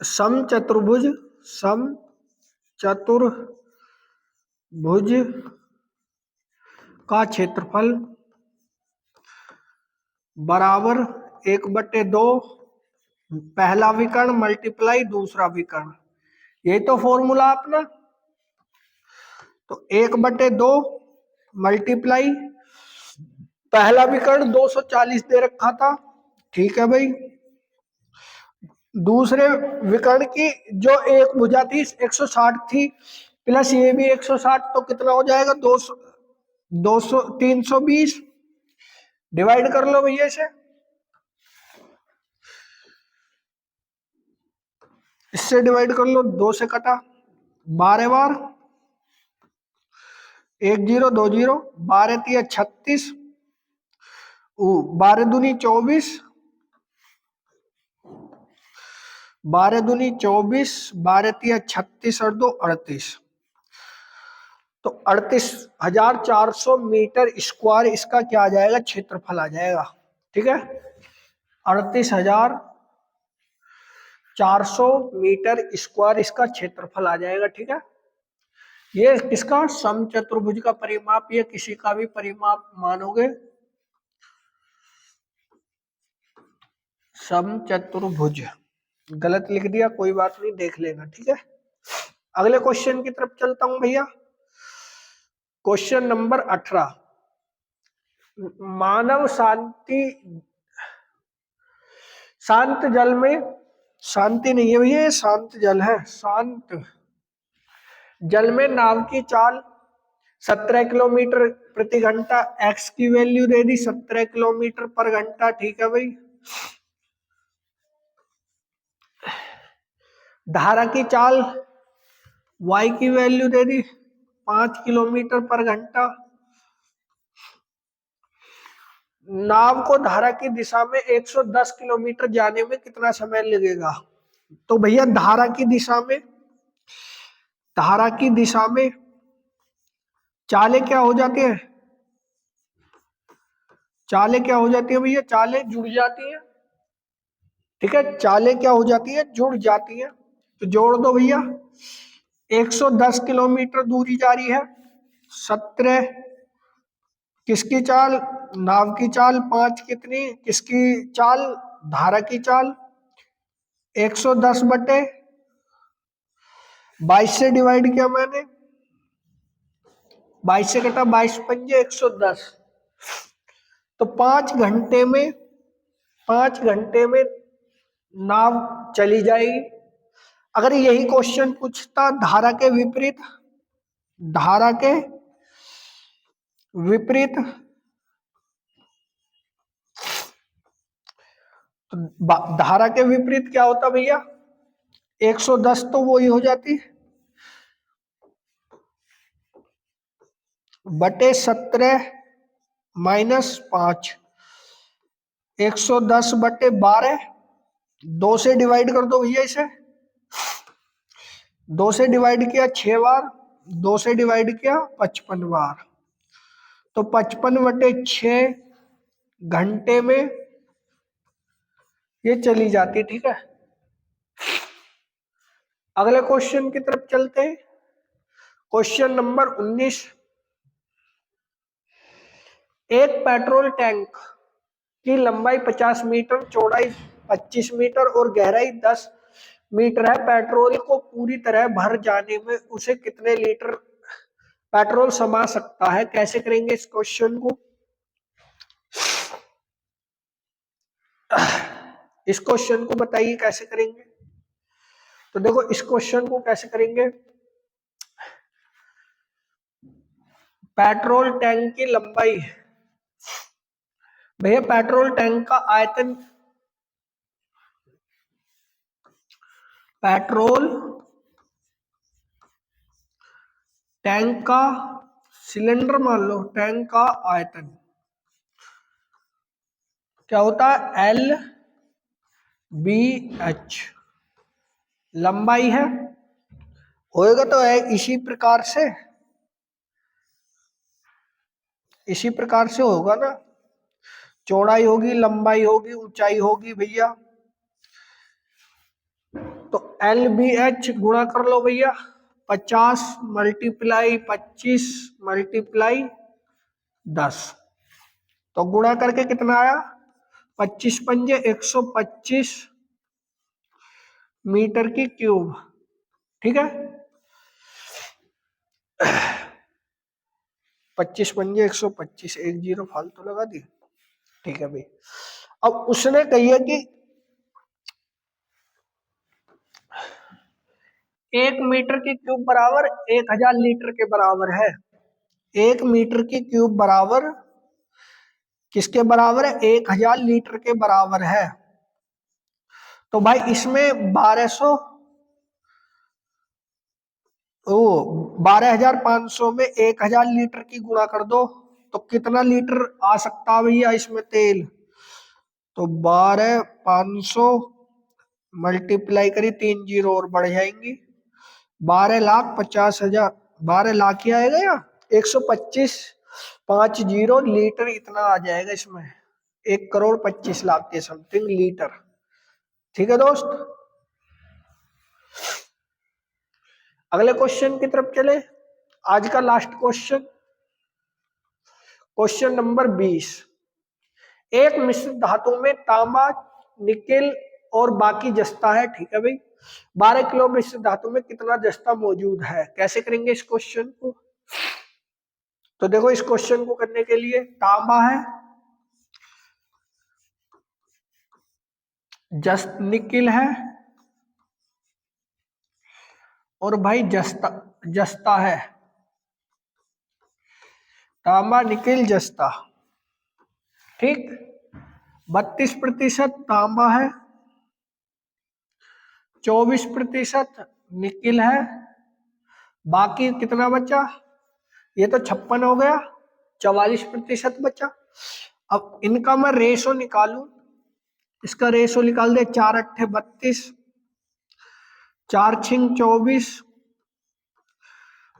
समचतुर्भुज का क्षेत्रफल बराबर 1/2 पहला विकर्ण मल्टीप्लाई दूसरा विकर्ण, ये तो फॉर्मूला अपना। तो 1/2 मल्टीप्लाई पहला विकर्ण 240 दे रखा था, ठीक है भाई। दूसरे विकर्ण की जो एक भुजा थी 160 थी, प्लस ये भी 160, तो कितना हो जाएगा 200, 200 320। डिवाइड कर लो भैया इसे, इससे डिवाइड कर लो, 2 से कटा, 12 बार, 1 0 2 0, 12 तिया 36, 12 दूनी 24, 12 दूनी 24, 12 तिया 36 और 2 38, तो 38,400 मीटर स्क्वायर इसका क्या आ जाएगा, क्षेत्रफल आ जाएगा, ठीक है। 38,400 मीटर स्क्वायर इसका क्षेत्रफल आ जाएगा, ठीक है। ये किसका, समचतुर्भुज का परिमाप, ये किसी का भी परिमाप मानोगे, समचतुर्भुज। गलत लिख दिया, कोई बात नहीं, देख लेना, ठीक है। अगले क्वेश्चन की तरफ चलता हूं भैया। क्वेश्चन नंबर 18, मानव शांत जल में, शांति नहीं है भैया, शांत जल है, शांत जल में नाव की चाल 17 किलोमीटर प्रति घंटा, एक्स की वैल्यू दे दी 17 किलोमीटर पर घंटा, ठीक है भाई। धारा की चाल वाई की वैल्यू दे दी 5 किलोमीटर पर घंटा। नाव को धारा की दिशा में 110 किलोमीटर जाने में कितना समय लगेगा। तो भैया धारा की दिशा में, धारा की दिशा में चालें क्या हो जाती है, चालें क्या हो जाती है भैया, चालें जुड़ जाती है, ठीक है। चालें क्या हो जाती है, जुड़ जाती है, तो जोड़ दो भैया। 110 किलोमीटर दूरी जा रही है, 17 किसकी चाल, नाव की चाल, 5 कितनी किसकी चाल, धारा की चाल, 110 बटे 22 से डिवाइड किया मैंने, 22 से कटा, 22 पंजे 110, तो 5 घंटे में नाव चली जाएगी। अगर यही क्वेश्चन पूछता धारा के विपरीत, धारा के विपरीत, तो धारा के विपरीत क्या होता भैया, 110 तो वही हो जाती बटे 17 माइनस 5, 110 बटे 12, 2 से डिवाइड कर दो भैया इसे, 2 से डिवाइड किया 6 बार, 2 से डिवाइड किया 55 बार, तो 55 बटे 6 घंटे में ये चली जाती, ठीक है। अगले क्वेश्चन की तरफ चलते हैं। क्वेश्चन नंबर 19, एक पेट्रोल टैंक की लंबाई 50 मीटर, चौड़ाई 25 मीटर और गहराई 10 मीटर है। पेट्रोल को पूरी तरह भर जाने में उसे कितने लीटर पेट्रोल समा सकता है। कैसे करेंगे इस क्वेश्चन को, इस क्वेश्चन को बताइए कैसे करेंगे। तो देखो इस क्वेश्चन को कैसे करेंगे, पेट्रोल टैंक की लंबाई, भैया पेट्रोल टैंक का आयतन, पेट्रोल टैंक का सिलेंडर मान लो, टैंक का आयतन क्या होता है, एल बी एच, लंबाई है, होएगा तो है इसी प्रकार से, इसी प्रकार से होगा ना, चौड़ाई होगी, लंबाई होगी, ऊंचाई होगी भैया, तो एल बी एच गुणा कर लो भैया, 50 मल्टीप्लाई 25 मल्टीप्लाई 10, तो गुणा करके कितना आया, 25 पंजे 125 मीटर की क्यूब, ठीक है। 25 पंजे 125, 1 0 फालतू लगा दी। ठीक है भाई, अब उसने कही है कि 1 मीटर की क्यूब बराबर 1000 लीटर के बराबर है। 1 मीटर की क्यूब बराबर किसके बराबर है? 1000 लीटर के बराबर है। तो भाई इसमें 12,500 में 1000 लीटर की गुणा कर दो तो कितना लीटर आ सकता है भैया इसमें तेल? तो 12,500 मल्टीप्लाई करी, 3 जीरो और बढ़ जाएंगी, 12,50,000, 12 लाख ही आएगा या 125, 5 जीरो लीटर इतना आ जाएगा इसमें, 1,25,00,000 के समथिंग लीटर। ठीक है दोस्त, अगले क्वेश्चन की तरफ चले। आज का लास्ट क्वेश्चन, क्वेश्चन नंबर 20। एक मिश्र धातु में तांबा, निकेल और बाकी जस्ता है। ठीक है भाई, 12 किलो मिश्र धातु में कितना जस्ता मौजूद है? कैसे करेंगे इस क्वेश्चन को? तो देखो, इस क्वेश्चन को करने के लिए तांबा है, जस्त निकिल है और भाई जस्ता है, तांबा निकिल जस्ता। ठीक, 32% तांबा है, 24% निकिल है, बाकी कितना बचा? ये तो 56 हो गया, 44% बचा। अब इनका मैं रेशो निकालू, इसका रेशो निकाल दे, 4 अट्ठे 32, 4 छिंग 24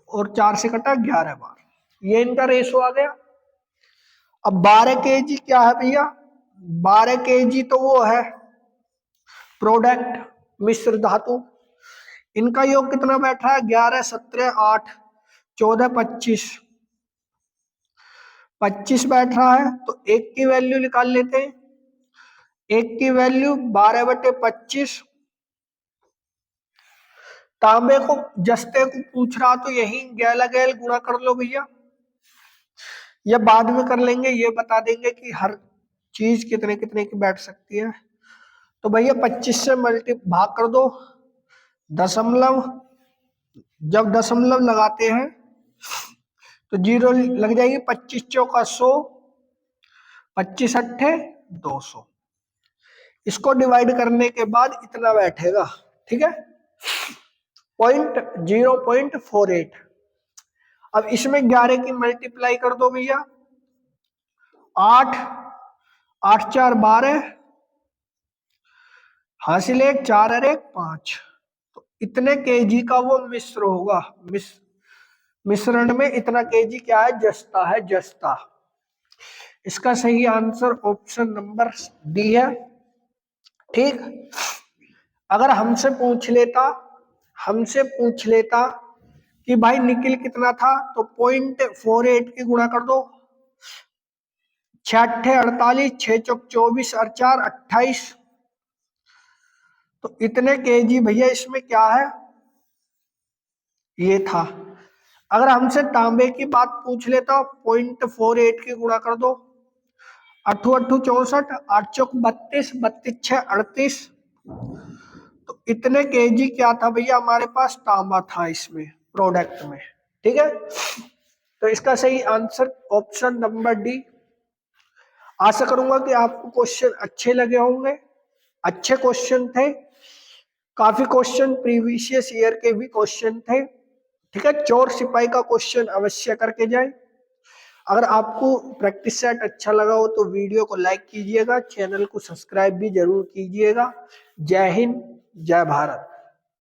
और 4 से कटा 11 बार, ये इनका रेशो आ गया। अब 12 kg क्या है भैया? 12 kg तो वो है प्रोडक्ट, मिश्र धातु। इनका योग कितना बैठ रहा है? 11 17 8 14 25, 25 बैठ रहा है। तो एक की वैल्यू निकाल लेते हैं, एक की वैल्यू 12/25। तांबे को जस्ते को पूछ रहा तो यही गैला गैल गुणा कर लो भैया, या बाद में कर लेंगे, ये बता देंगे कि हर चीज कितने कितने की बैठ सकती है। तो भैया 25 से भाग कर दो, दशमलव, जब दशमलव लगाते हैं तो जीरो लग जाएगी, 25 चौका 100, 25 अट्ठे 200। इसको डिवाइड करने के बाद इतना बैठेगा। ठीक है, 0.48। अब इसमें 11 की मल्टीप्लाई कर दो भैया, 8 8 4 12, हासिल 1 4 और 1 5। तो इतने केजी का वो मिश्र होगा, मिश्रण में इतना केजी क्या है? जस्ता है, जस्ता। इसका सही आंसर ऑप्शन नंबर डी है। ठीक, अगर हमसे पूछ लेता कि भाई निकिल कितना था, तो 0.48 की गुणा कर दो, 6 अट्ठे 48, 6 चौक 24 और 4 28। तो इतने केजी भैया इसमें क्या है? ये था। अगर हमसे तांबे की बात पूछ लेता, 0.48 की गुणा कर दो, 8 8 64, 8 चौक 32, 32 6 38। तो इतने केजी क्या था भैया हमारे पास? तांबा था इसमें, प्रोडक्ट में। ठीक है, तो इसका सही आंसर ऑप्शन नंबर डी। आशा करूंगा कि आपको क्वेश्चन अच्छे लगे होंगे, अच्छे क्वेश्चन थे, काफी क्वेश्चन प्रीवियस ईयर के भी क्वेश्चन थे। ठीक है, चोर सिपाही का क्वेश्चन अवश्य करके जाए। अगर आपको प्रैक्टिस सेट अच्छा लगा हो तो वीडियो को लाइक कीजिएगा, चैनल को सब्सक्राइब भी जरूर कीजिएगा। जय हिंद, जय भारत।